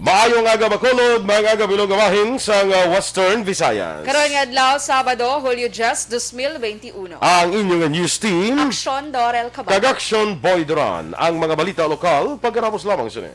Maayong aga Bacolod, mga aga bilog amahin sa Western Visayas. Karon nga adlaw Sabado, Hulyo 10, 2021. Ang inyong news team, Aksyon Dorel Cabatu. Aksyon Boy Duran. Ang mga balita lokal, pagkarapos lamang sila.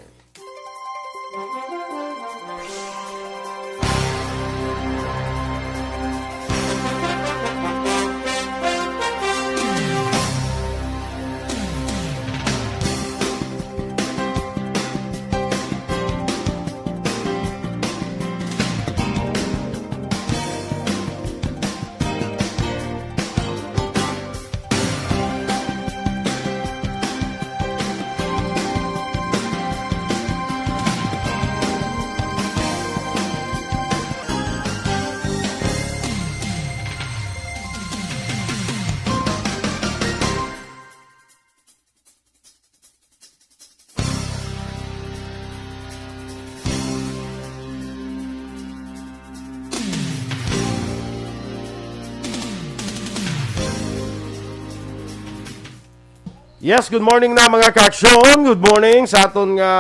Yes, good morning na mga ka-aksyon. Good morning sa aton nga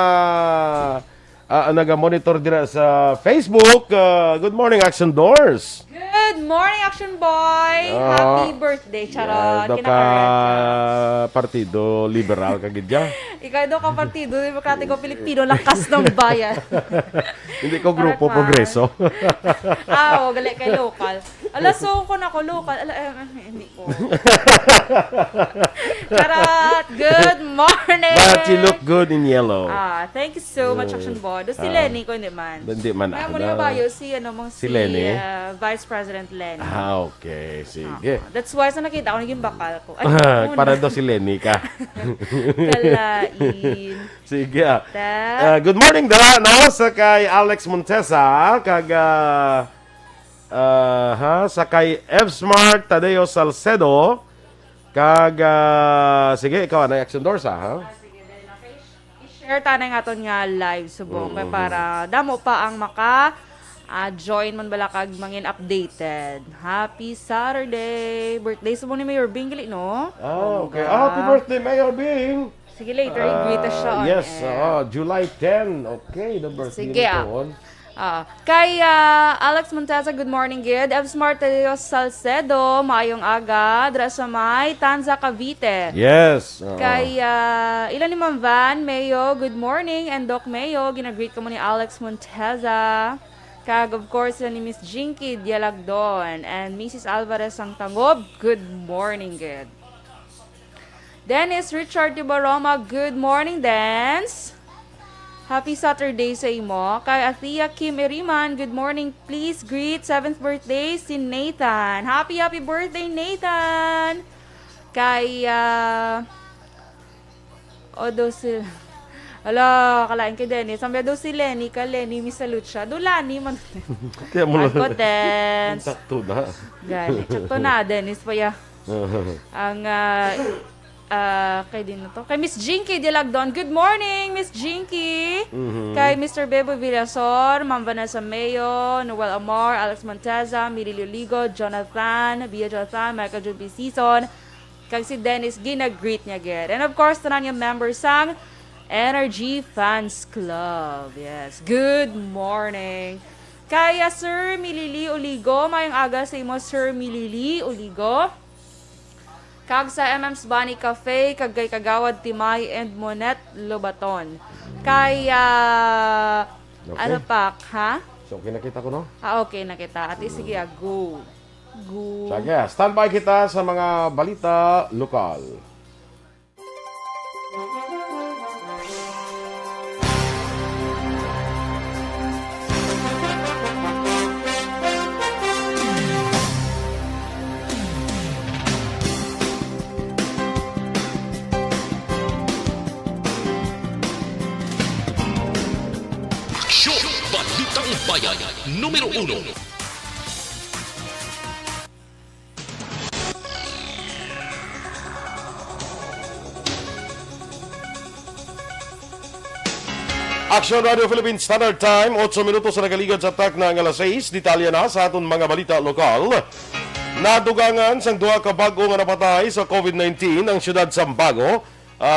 naga-monitor dira sa Facebook. Good morning, Action Doors. Good morning, Action Boy! Happy birthday, charot. Yeah, ka partido liberal ka gidya. Ikaw daw ka partido Demokratiko Pilipino, lakas ng bayan. Hindi ko grupo progreso. Gali kay local. So ko na ko local. Hindi ko. Charot! Good morning! But you look good in yellow. Thank you so much, Action Boy. Do si Lenny ko hindi man. Hindi man. Kaya mo na ba yun si Lenny? Vice President Lenny. Okay. Sige. That's why sa nakita ko, naging bakal ko. Para daw si Lenny ka. Kalain. Sige. Good morning da. No, sa kay Alex Montesa, sa kay F-Smart Tadeo Salcedo, sige, ikaw na Action Doors ha? Sige, i-share tayo nga ito nga live subong para damo pa ang join man bala kag mangin updated. Happy Saturday! Birthday subong ni Mayor Bing gali, no? Okay. Happy birthday, Mayor Bing! Sige, later i-greet us siya on yes, air. July 10. Okay, the birthday Sige, kay Alex Montesa, good morning, good. F. Smart Tadeo Salcedo, maayong aga. Dra sa may Tanza, Cavite. Yes. Kay ilan ni Ma'am Van Mayo, good morning. And Doc Mayo, ginagreet ko mo ni Alex Montesa. Kag of course ni Miss Jinky Dialagdon and Mrs. Alvarez ang Tangob, good morning, good. Dennis Richard Tibaroma, good morning, Dance. Happy Saturday sa imo. Kay Athea Kim Iriman, good morning. Please greet 7th birthday si Nathan. Happy birthday, Nathan. Kay kalain kay Dennis. Sambi daw si Lenny, ka Lenny, misalute siya. Dulani man. Kaya mo Ako, Dance. sakto na. Gali, sakto na, Dennis pa ya. Ang kay din na to. Kay Miss Jinky Dilagdon. Good morning, Miss Jinky. Kay Mr. Bebo Villasor, Ma'am Vanessa Mayo, Noel Amor, Alex Monteza, Mirilio Ligo, Jonathan, Bia Jonathan, Michael John B. Season. Kay si Dennis, ginag-greet niya agad. And of course, tanan yung members sang Energy Fans Club. Yes. Good morning. Kaya Sir Milili Uligo, mayong aga sa imo, Sir Milili Uligo. Kag sa MM's Bunny Cafe, kag kay Kagawad Timay and Monet Lobaton. Kaya, Okay. ano pa, ha? So, okay nakita ko, no? Okay, nakita. Ate, sige, go. Go. Sige, standby kita sa mga balita lokal. Balitang Bayan, Numero 1. Aksyon Radio Philippines Standard Time, 8 minutos sa nagaligad sa tak na alas 6. Detalya na sa aton mga balita lokal. Nadugangan sang duha ka bag-o nga napatay sa COVID-19 ang siyudad Sambago,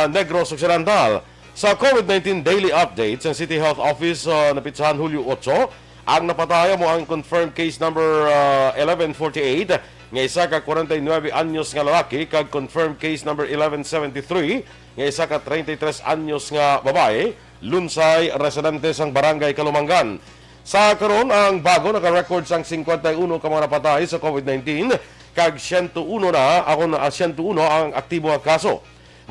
Negros Occidental. Sa COVID-19 daily updates ang City Health Office napitsahan Hulyo 8, ang napataya mo ang confirmed case number 1148 nga isa ka 49 anyos nga lalaki kag confirmed case number 1173 nga isa ka 33 anyos nga babae, lunsay residente sang barangay Kalumangan. Sa karon ang bago naka-record sang 51 ka mga napatay sa COVID-19 kag 101 ang aktibo nga kaso.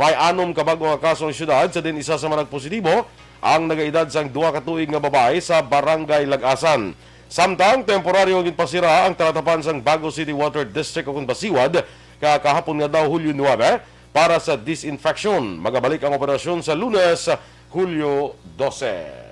May 6 ka bago nga kaso ang syudad sa din isa sa mga nagpositibo ang nagaedad sang 2 ka tuig nga babae sa barangay Lagasan. Samtang temporaryo ginpasira ang talatapan sang Bago City Water District o Basiwad kahapon nga daw Hulyo 9 para sa disinfection. Magabalik ang operasyon sa Lunes, Hulyo 12.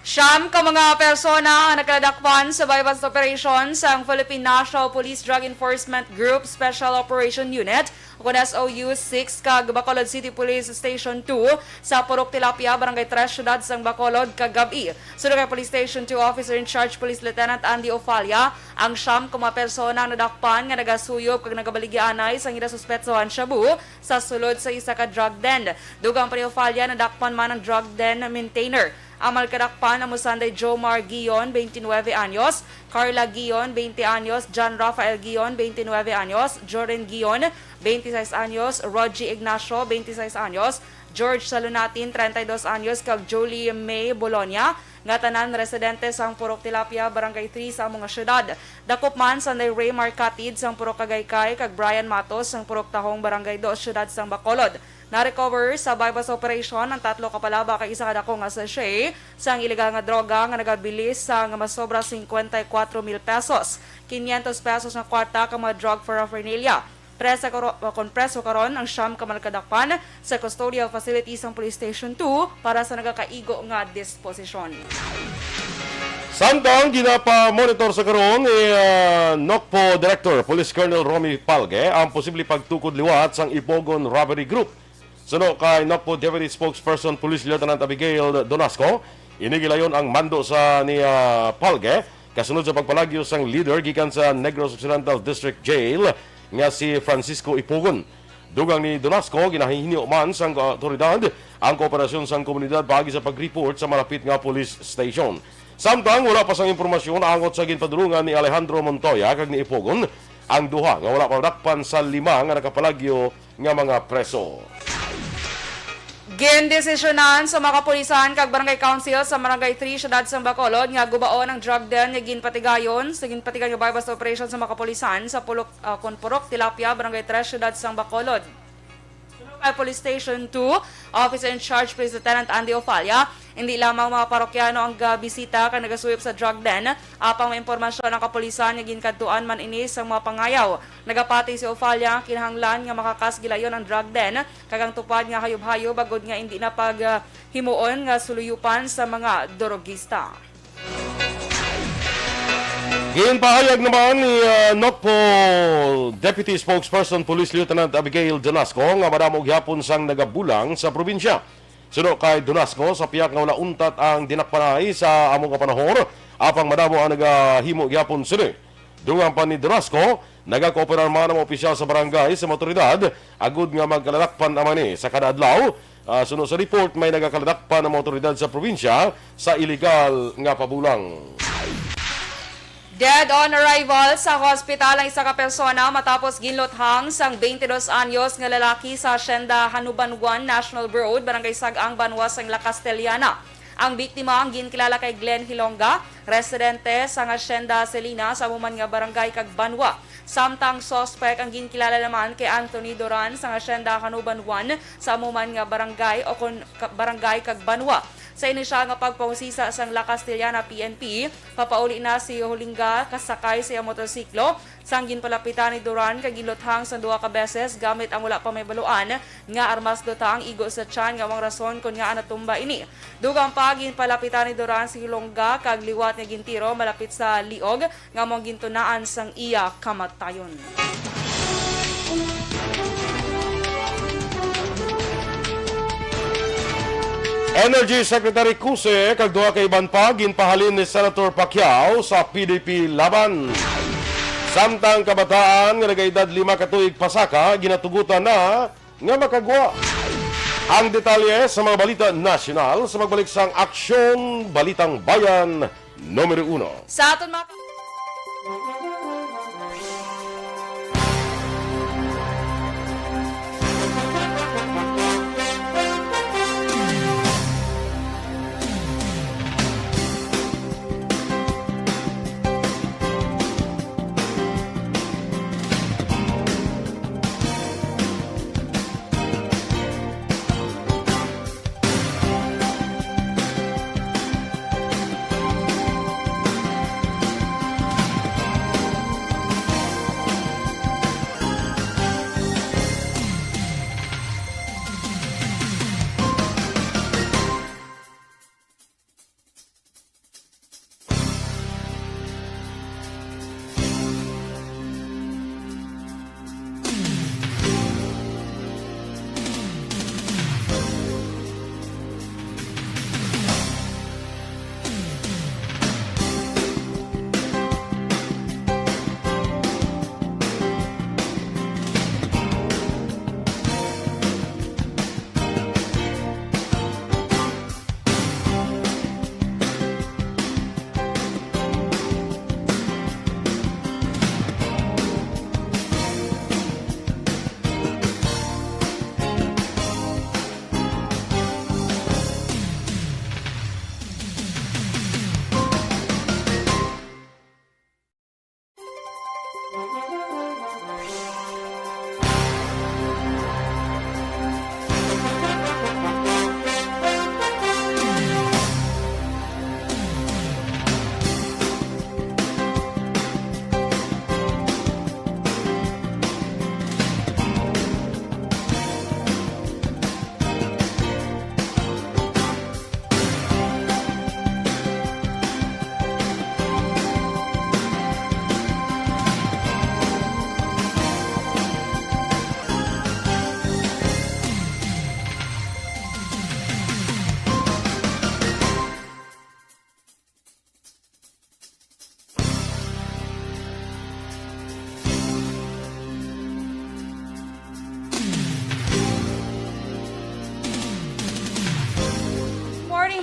Siyam ka mga persona ang nakaladakpan sa bypass operation sa Philippine National Police Drug Enforcement Group Special Operation Unit o SOU 6 kag Bacolod City Police Station 2 sa Purok Tilapia, Barangay 3, Syudad sang Bacolod kagabi. Sunod kay Police Station 2 Officer in Charge Police Lieutenant Andy Ofalia, ang siyam ka mga persona ang nadakpan nga nagasuyop kag nagabaligyanay sang ginasuspetsohan shabu sa sulod sa isa ka drug den. Dugang pa ni Ofalia nadakpan man ang drug den maintainer. Amal kadakpan ang Musanday Jomar Gion, 29 anyos, Carla Gion, 20 anyos, John Rafael Gion, 29 anyos, Jordan Gion, 26 anyos, Rogie Ignacio, 26 anyos, George Salunatin, 32 anyos, kag Jolie May Bologna, nga tanan residente sang Purok Tilapia, Barangay 3 sa mga syudad. Dakop man sa Ray Marcatid sang Purok Kagaykay, kag Brian Matos sang Purok Tahong, Barangay 2, syudad sang Bacolod. Na-recover sa bypass operation ang 3 kapalaba kay isa kadako nga sachet sang ilegal nga droga nga nagabilis sa nga masobra 54,000 pesos. 500 pesos na kwarta ka mga drug paraphernalia. Preso karon ang siyam ka malkadakpan sa custodial facilities ng Police Station 2 para sa nagakaigo nga disposisyon. Samtang ginapa-monitor sa karon ni NOCPO Director Police Colonel Romy Palge ang posible pagtukod liwat sang Ipogon Robbery Group. Suno kay NOCPO Deputy Spokesperson Police Lieutenant Abigail Donasco, inigilayon ang mando sa ni Palge kasunod sa pagpalagyo sang leader gikan sa Negros Occidental District Jail nga si Francisco Ipogon. Dugang ni Donasco, ginahihinyo man sang otoridad ang kooperasyon sang komunidad paagi sa pag-report sa malapit nga police station. Samtang wala pa sang impormasyon angot sa ginpadulungan ni Alejandro Montoya kag ni Ipogon ang duha nga wala pa dakpan sa 5 nga nakapalagyo nga mga preso. Gindesisyonan sa mga kapulisan kag Barangay Council sa Barangay 3, Syudad sang Bacolod nga gubaon ang drug den nga ginpatigayon sa ginpatigan nga bypass operation sa mga kapulisan sa Purok Tilapia, Barangay 3, Syudad sang Bacolod. Kay Police Station 2, Officer in Charge Police Lieutenant Andy Ofalia, hindi lamang mga parokyano ang bisita kang nagasuyop sa drug den, apang may impormasyon ng kapulisan nga ginkaduan man inis ang mga pangayaw. Nagapati si Ofalia kinahanglan nga makakas gilayon ang drug den, kagang tupad nga hayop-hayop bagod nga hindi na paghimuon nga suluyupan sa mga drogista. Ginpahayag naman ni NOCPO Deputy Spokesperson Police Lieutenant Abigail Donasco nga madamog yapon sang nagabulang sa probinsya. Suno kay Donasco, sa piyak nga wala untat ang dinakpanay sa among kapanahon, apang madamo ang nagahimo yapon sini. Dungan pa ni Donasco, nagakooperar man ang opisyal sa barangay sa motoridad, agud nga magkaladakpan naman sa kada adlaw. Suno sa report, may nagakaladakpan ang motoridad sa probinsya sa iligal nga pabulang. Dead on arrival sa hospital ang isa ka persona matapos ginlothang sang 22 anyos nga lalaki sa Hacienda Hanubanwan National Road, Barangay Sag-ang, Banwa sang La Castellana. Ang biktima ang ginkilala kay Glenn Hilonga, residente sa Hacienda Celina sa amuman nga barangay kag Banwa. Samtang suspect ang ginkilala naman kay Anthony Duran sa Hacienda Hanubanwan sa amuman nga barangay o barangay kag Banwa. Sa inisyal nga pagpangusisa sang La Castellana PNP, papauli na si Hulinga kasakay sa motorsiklo. Sang ginpalapitan ni Duran kay gilothang sa 2 ka beses gamit ang wala pa may baluan nga armas lutang igo sa tiyan nga wang rason kun nga natumba ini. Dugang pa ginpalapitan ni Duran si Hilongga kag liwat nga gintiro malapit sa liog nga mong gintunaan sang iya kamatayon. Energy Secretary Cuse kag duha ka iban pa ginpahalin ni Senator Pacquiao sa PDP laban. Samtang kabataan nga nagaedad 5 ka tuig pasaka ginatugutan na nga makagwa. Ang detalye sa mga balita nasyonal sa magbalik sang Aksyon Balitang Bayan Numero 1. Sa aton mga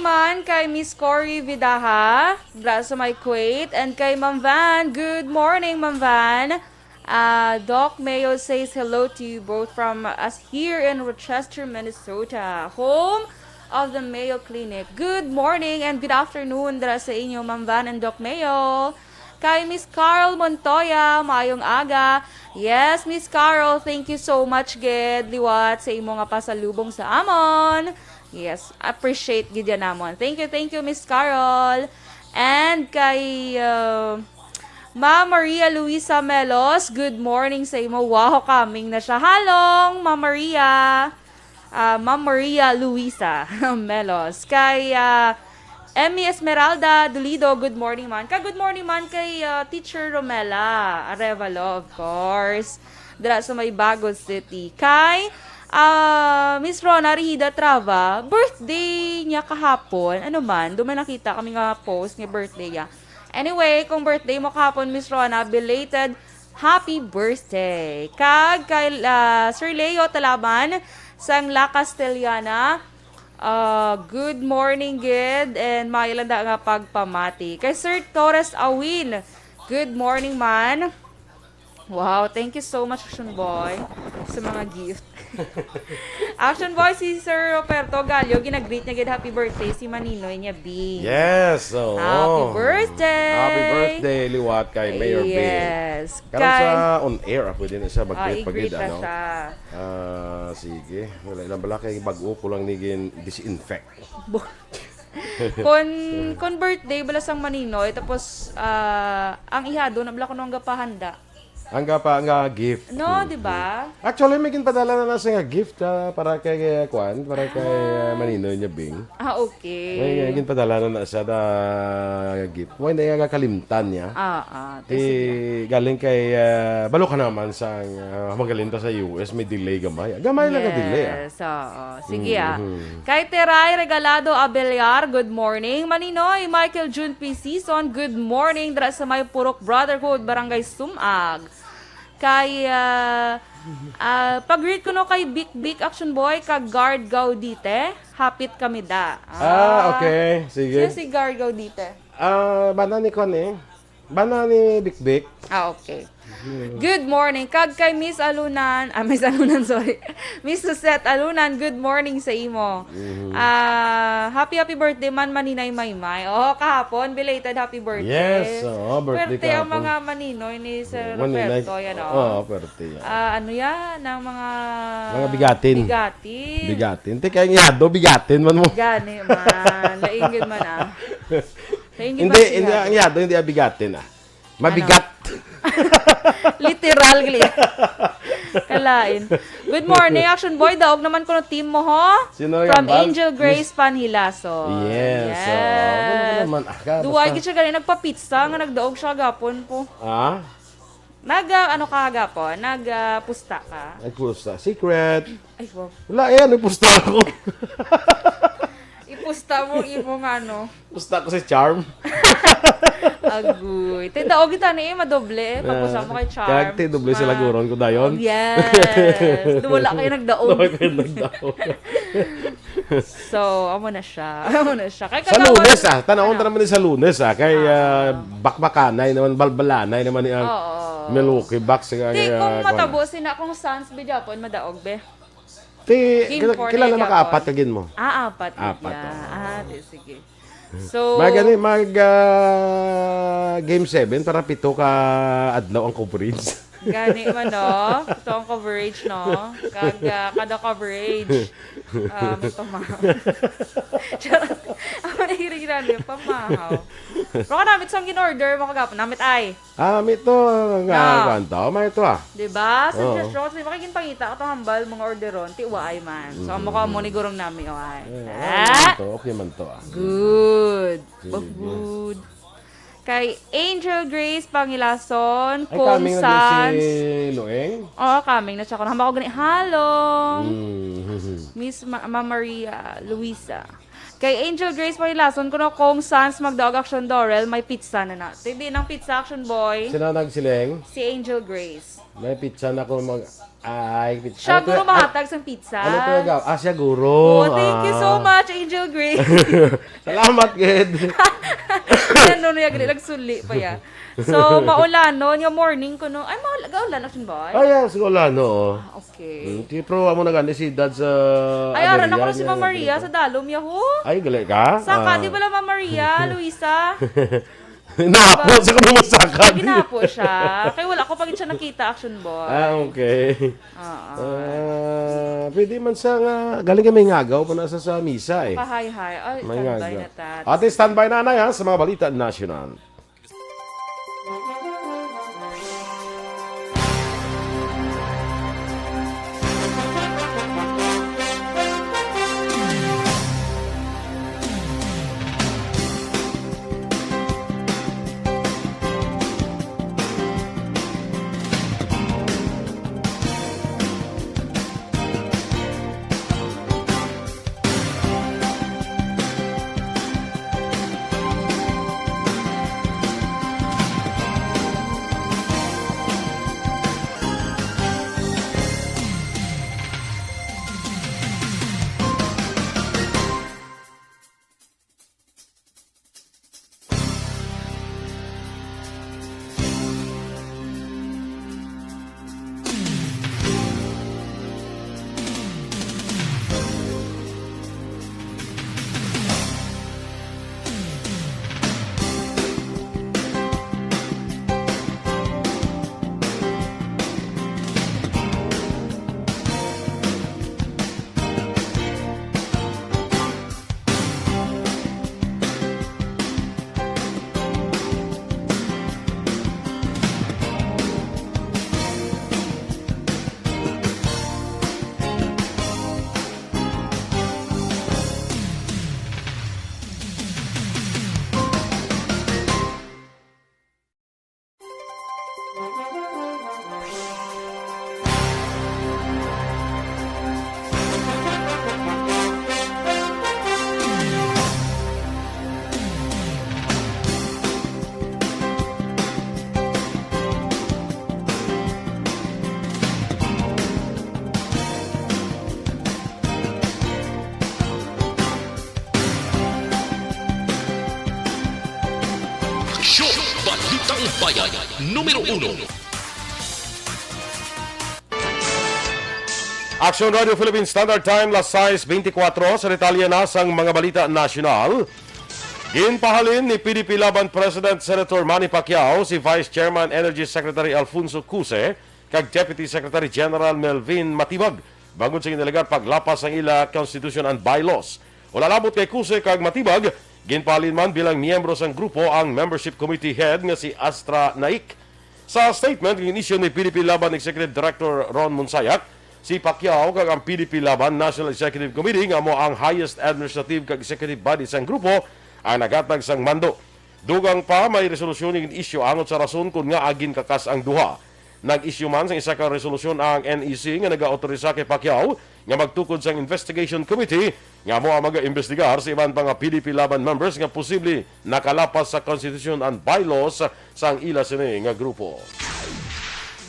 man kay Miss Cory Vidaha, sa may Kuwait, and kay Ma'am Van. Good morning, Ma'am Van. Doc Mayo says hello to you both from us here in Rochester, Minnesota, home of the Mayo Clinic. Good morning and good afternoon dara sa inyo, Ma'am Van and Doc Mayo. Kay Miss Carol Montoya, maayong aga. Yes, Miss Carol, thank you so much, ged liwat sa imo nga pasalubong sa amon. Yes, appreciate gid yan namon. Thank you, Miss Carol. And kay Ma'am Maria Luisa Melos, good morning sa imo. Wow, coming na siya. Halong, Ma'am Maria. Ma'am Maria Luisa Melos. Kay Emmy Esmeralda Dolido, good morning man. Good morning man kay Teacher Romela Arevalo, of course. Dira sa may Bagos City. Kay Miss Rona Rihida Trava, birthday niya kahapon. Ano man, doon nakita kami nga post ng birthday niya. Anyway, kung birthday mo kahapon, Miss Rona, belated happy birthday. Kay Sir Leo Talaban, sang La Castellana, good morning, gid, and mailanda nga pagpamati. Kay Sir Torres Awin, good morning man. Wow, thank you so much, Action Boy, sa mga gift. Action Boy, si Sir Roberto Gallo, ginag-greet niya, gid happy birthday, si Maninoy niya, B. Yes, Happy birthday! Happy birthday, liwat kay Mayor B. Yes. Karang sa on-air, pwede na siya mag-greet pagid, i-greet na ano? siya. Sige. Wala ilang bala kay bago ko lang nigin disinfect. Kon birthday bala sang Maninoy, tapos ang ihado na bala ko nung gapahanda. Ang gift. No, di ba? Actually, may ginpadala na nasa nga gift para kay Kwan, para kay Maninoy niya Bing. Ah, okay. May ginpadala na nasa na gift. May na kalimtan niya. Galing kay balo ka naman sa magalinta sa US, may delay gamay. Gamay lang ka delay. Yes, sige Kay Teray Regalado Abelyar, good morning. Maninoy, Michael June P. Season, good morning. Dra sa may Purok Brotherhood, Barangay Sumag. Kay pag-read ko no kay Big Aksyon Boy kag Guard Gaudite, hapit kami da. Okay. Sige. Sino si Guard Gaudite? Bana ni Kwan Bana ni Big. Okay. Good morning. Kag kay Miss Alunan, sorry. Miss Susette Alunan, good morning sa imo. Happy birthday man Maninay Maymay. Kahapon, belated happy birthday. Yes, birthday Birthday ang kahapon. mga Maninoy ni Sir Maninay. Roberto, yan birthday. ano yan, ng mga bigatin. Bigatin. Teka, yung yado, bigatin man mo. Gani man. Laingin man Laingin Hindi, ang yado, hindi bigatin Mabigat. Literal, Kalain. Good morning, Action Boy. Daog naman ko ng team mo, ho? Sino From yan, Angel Grace Panhilaso. Yes. Naman. Duwag siya galing nagpa-pizza nga nagdaog siya gapon po. Kahagapon? Nagpusta ka? Nagpusta. Secret. Ay, wow. Wala, nagpusta ako. Ipusta mo, Pusta ko si Charm. Agoy. Daog kita ni madoble. Papusa mo kay Charm. Kaya doble sila guron ko dayon. Yes. Wala kayo nagdaog. So, amo na siya. Kay Sa Lunes tanawon naman ni sa Lunes kay bakbakanay naman balbalanay naman ni Meluki box Di kung matabo sina kung sans bidapon madaog be. Kilala na ka-apat kagin mo. Apat. Sige. So, game 7 para 7 ka adlaw ang coverage. Gani man, no? Ito ang coverage, no? Kada coverage. May pamahaw. Charot. Ako nahirig na rin, pamahaw. Pero ka namit saan in-order, makagapon. Namit ay. Mito nga kwanto. May ito Diba? Suggestions, may makikita pangita. Ito hambal, mga orderon. Tiwa ay man. So, ang mukha mo ni gurong namin. Okay man to. Good. Good. Kay Angel Grace Pangilason, kung sans. Si Lueng? Kaming na siya. Kung hamba ko gani, halong. Miss Mama Maria Luisa. Kay Angel Grace Pangilason, kung sans magdaog Aksyon Dorel, may pizza na. Hindi ng pizza Action Boy. Sino nagsileng? Si Angel Grace. May pizza na ko pizza. Siya guro mahatag sa pizza. Ano talaga? Siya guro. Thank you so much, Angel Grace. Salamat, Ged. Yan, nagsuli pa ya. So, maulan, yung morning ko, ay, maulan, Action Boy? Siguro Okay. Pero mo na gani si Dad sa aran ako na si Mama Maria sa Dalom, Yahoo. Ay, gali ka? Saan ka? Di ba lang Mama Maria, Luisa? Napo, sa kung masakad. Ginapo siya. Kaya wala ko pag siya nakita, Action Boy. Okay. Pwede man sa galing kami ngagaw pa nasa sa misa Pahay-hay. Ay, standby na tat. Ate, standby na sa mga balita national. Aksyon! Balitang Bayan, numero 1. Aksyon Radio Philippine Standard Time, las 6:24 sa detalye na sang mga balita nasyonal. Ginpahalin ni PDP Laban President Senator Manny Pacquiao si Vice Chairman Energy Secretary Alfonso Cuse kag Deputy Secretary General Melvin Matibag bangon sa ginalagar paglapas ang ila Constitution and Bylaws. Wala labot kay Cuse kag Matibag, ginpahalin man bilang miyembro sang grupo ang Membership Committee Head nga si Astra Naik. Sa statement ginisyu ni PDP Laban Executive Director Ron Monsayak, si Pacquiao kag ang PDP Laban National Executive Committee nga mo ang highest administrative kag executive body sang grupo ang nagatag sang mando. Dugang pa may resolusyon ng issue angot sa rason kung nga agin kakas ang duha. Nag-issue man sa isa ka resolusyon ang NEC nga nag-autorisa kay Pacquiao nga magtukod sang investigation committee nga mo ang mag-imbestigar sa iban pang PDP Laban members nga posible nakalapas sa Constitution and Bylaws sang ila sini nga grupo.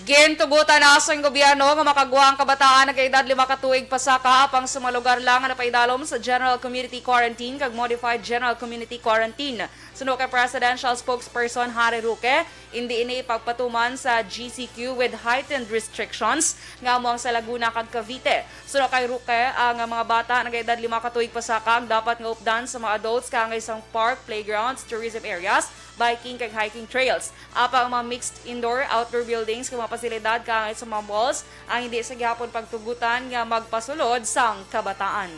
Gintugutan na sa gobyerno nga makagwa ang kabataan na kaedad 5 katuig pasaka apang sa mga lugar lang na napaidalom sa General Community Quarantine kag Modified General Community Quarantine. Suno kay Presidential Spokesperson Harry Roque, hindi ini pagpatuman sa GCQ with heightened restrictions nga mo sa Laguna kag Cavite. Suno kay Roque, ang mga bata na kaedad 5 katuig pasaka dapat nga updan sa mga adults kangay isang park, playgrounds, tourism areas, biking kag hiking trails. Apa ang mga mixed indoor-outdoor buildings kag mga pasilidad kangay sa mga malls ang hindi sa gihapon pagtugutan nga magpasulod sang kabataan.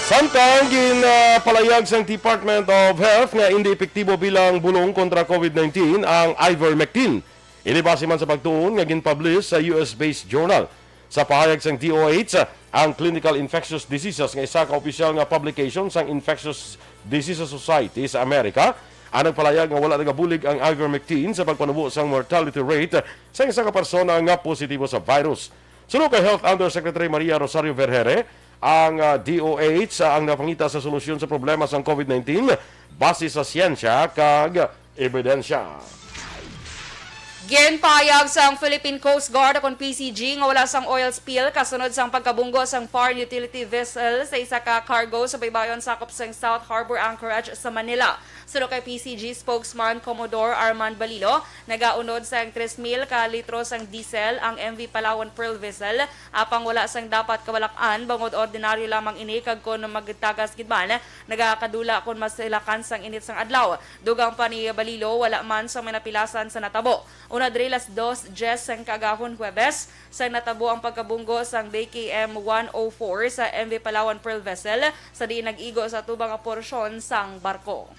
Samtang ginpalayag sang Department of Health nga hindi epektibo bilang bulong kontra COVID-19 ang ivermectin. Inibase man sa pagtuon nga ginpublish sa US-based journal. Sa pahayag sang DOH, ang Clinical Infectious Diseases nga isa ka opisyal nga publication sang Infectious Diseases Society sa Amerika, ang nagpalayag nga wala nagabulig ang ivermectin sa pagpanubo sang mortality rate sa isa ka persona nga positibo sa virus. Sunod kay Health Undersecretary Maria Rosario Vergere, ang DOH ang napangita sa solusyon sa problema sa COVID-19 base sa siyensya kag ebidensya. Ginpahayag sang Philippine Coast Guard akong PCG nga wala sang oil spill kasunod sang pagkabunggo sang foreign utility vessel sa isa ka cargo sa baybayon sakop sang South Harbor Anchorage sa Manila. Sunod kay PCG spokesman Commodore Armand Balilo, nagaunod sang 3,000 ka litro sang diesel ang MV Palawan Pearl vessel apang wala sang dapat kawalakan bangod ordinaryo lamang ini kag kun magtagas gidman nagakadula kun masilakan sang init sang adlaw. Dugang pa ni Balilo wala man sa minapilasan sa natabo. Una diri las 2:10 sang kagahon Huwebes sang natabo ang pagkabunggo sang BKM 104 sa MV Palawan Pearl vessel sa di nag-igo sa tubang nga porsyon sang barko.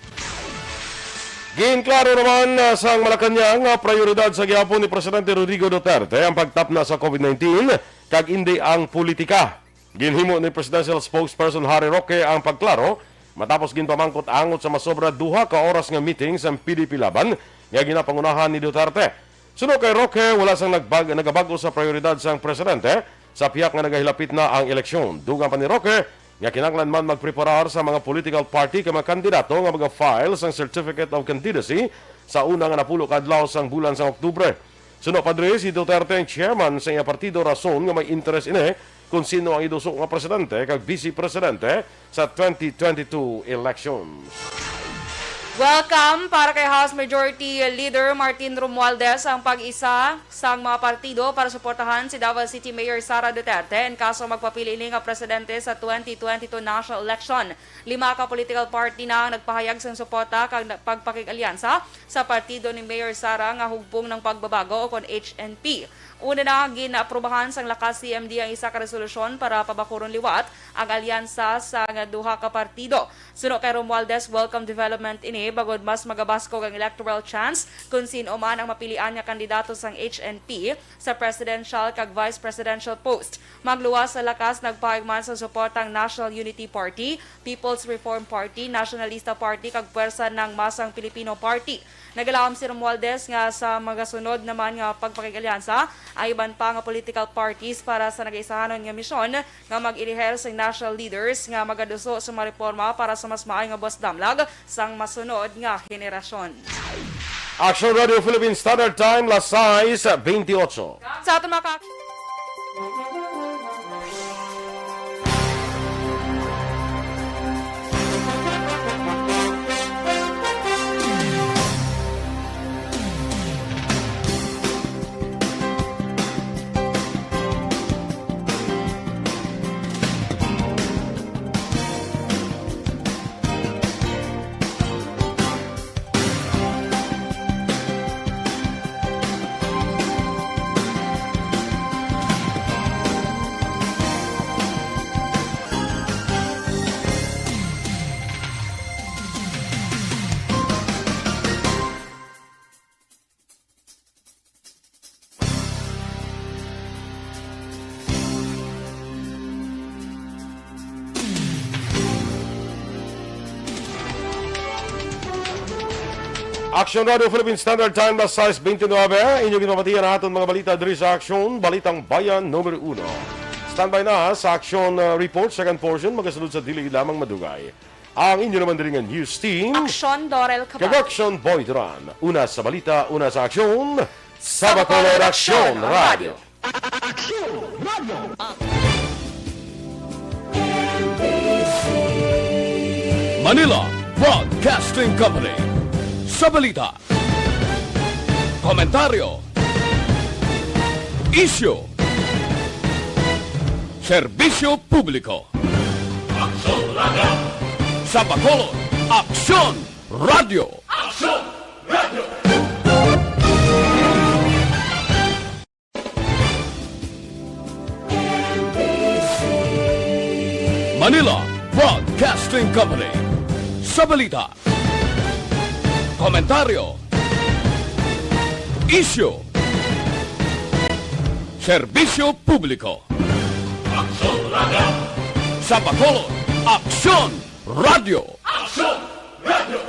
Ginklaro naman sang Malacanang prioridad sa gihapon ni Presidente Rodrigo Duterte ang pagtapna sa COVID-19 kag hindi ang politika. Ginhimo ni Presidential Spokesperson Harry Roque ang pagklaro matapos ginpamangkot angot sa masobra 2 ka oras nga meeting sa PDP Laban nga ginapangunahan ni Duterte. Sunod kay Roque, wala sang nagabago sa prioridad sang presidente sa piyak nga nagahilapit na ang eleksyon. Dugang pa ni Roque, nga kinanglan man magpreparar sa mga political party ka mga kandidato nga mag-file sang Certificate of Candidacy sa una nga napulo kadlaw sang bulan sa Oktubre. Sunod pa diri si Duterte ang chairman sa iya partido rason nga may interest ini kung sino ang idusok nga presidente kag vice-presidente sa 2022 elections. Welcome para kay House Majority Leader Martin Romualdez ang pag-isa sang mga partido para suportahan si Davao City Mayor Sara Duterte in kaso magpapili nga presidente sa 2022 national election. 5 ka political party na ang nagpahayag sang suporta kag pagpakig-alyansa sa partido ni Mayor Sara nga hugpong ng pagbabago o kon HNP. Una na ginaaprobahan sang lakas CMD ang isa ka resolusyon para pabakuron liwat ang alyansa sa duha ka partido. Sunod kay Romualdez, welcome development ini bagod mas magabaskog ang electoral chance kung sino man ang mapilian nga kandidato sang HNP sa presidential kag vice presidential post. Magluwas sa lakas nagpahigman sa suportang National Unity Party, People's Reform Party, Nationalista Party kag Puwersa ng Masang Pilipino Party. Nagalaom si Romualdez nga sa magasunod naman nga pagpakig-alyansa ay iban pa nga political parties para sa nagaisahanon nga misyon nga mag-ilihel sa national leaders nga magaduso sa mga reforma para sa mas maayong nga damlag sang masunod nga henerasyon. Aksyon Radio Philippine Standard Time, las 6:28. Sa aton mga Aksyon Radio Philippine Standard Time na size 29. Inyong ginamatiyan natin mga balita diri sa Aksyon, Balitang Bayan, Numero 1. Standby na sa Aksyon Report, second portion, magasunod sa dili lamang madugay. Ang inyo naman din ang news team. Aksyon, Dorel, Cabatu. Kag-Aksyon Boy Duran. Una sa balita, una sa Aksyon. Sa Bacolod Aksyon Radio. Manila Broadcasting Company. Sa balita, komentaryo, isyu, serbisyo publiko. Aksyon Radio. Sa Bacolod, Aksyon Radio. Aksyon Radio. Manila Broadcasting Company. Sa balita, komentaryo, isyu, serbisyo publiko. Aksyon Radio. Sa Bacolod, Aksyon Radio. Aksyon Radio.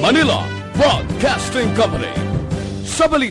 Manila Broadcasting Company. Sa balita,